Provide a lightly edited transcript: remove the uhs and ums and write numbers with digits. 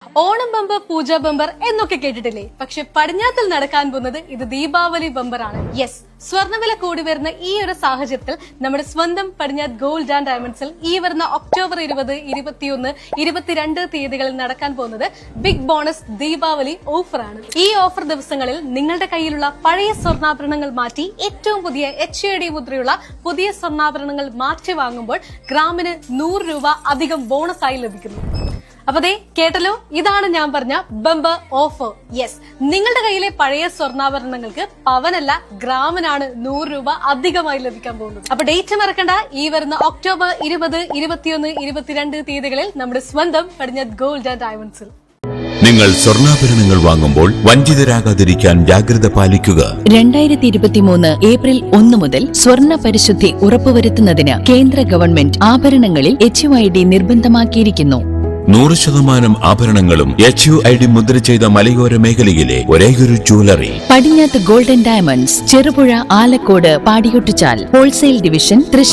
Onam bumper പൂജ bumper എന്നൊക്കെ കേട്ടിട്ടില്ലേ? പക്ഷെ പടിഞ്ഞാത്തിൽ നടക്കാൻ പോകുന്നത് ഇത് ദീപാവലി ബമ്പർ ആണ്. യെസ്, സ്വർണ്ണവില കൂടി വരുന്ന ഈ ഒരു സാഹചര്യത്തിൽ നമ്മുടെ സ്വന്തം പടിഞ്ഞാത്ത് ഗോൾഡ് ആൻഡ് ഡയമണ്ട്സിൽ ഈ വരുന്ന ഒക്ടോബർ 20, 21, 22 തീയതികളിൽ നടക്കാൻ പോകുന്നത് ബിഗ് ബോണസ് ദീപാവലി ഓഫർ ആണ്. ഈ ഓഫർ ദിവസങ്ങളിൽ നിങ്ങളുടെ കയ്യിലുള്ള പഴയ സ്വർണ്ണാഭരണങ്ങൾ മാറ്റി ഏറ്റവും പുതിയ HAD മുദ്രയുള്ള പുതിയ സ്വർണ്ണാഭരണങ്ങൾ മാറ്റി വാങ്ങുമ്പോൾ ഗ്രാമിന് 100 രൂപ അധികം ബോണസ് ആയി ലഭിക്കുന്നു. അപ്പൊ ദേ കേട്ടല്ലോ, ഇതാണ് ഞാൻ പറഞ്ഞ ബമ്പർ ഓഫർ. യെസ്, നിങ്ങളുടെ കയ്യിലെ പഴയ സ്വർണ്ണാഭരണങ്ങൾക്ക് പവനല്ല ഗ്രാമിനാണ് 100 രൂപ അധികമായി ലഭിക്കാൻ പോകുന്നത്. അപ്പൊ ഡേറ്റ് മറക്കണ്ട, ഈ വരുന്ന ഒക്ടോബർ 20, 21, 22 തീയതികളിൽ നമ്മുടെ സ്വന്തം പടിഞ്ഞാത്ത് ഗോൾഡ് ആൻഡ് ഡയമണ്ട്സിൽ. നിങ്ങൾ സ്വർണ്ണാഭരണങ്ങൾ വാങ്ങുമ്പോൾ വഞ്ചിതരാകാതിരിക്കാൻ ജാഗ്രത പാലിക്കുക. 2023 ഏപ്രിൽ 1 മുതൽ സ്വർണ്ണ പരിശുദ്ധി ഉറപ്പുവരുത്തുന്നതിന് കേന്ദ്ര ഗവൺമെന്റ് ആഭരണങ്ങളിൽ HUID നിർബന്ധമാക്കിയിരിക്കുന്നു. 100% ആഭരണങ്ങളും HUID മുദ്ര ചെയ്ത മലയോര മേഖലയിലെ ഒരേയൊരു jewellery Padinjath golden diamonds, Cherupuzha, Alakode, Padiyottuchal, wholesale division, Thrissur.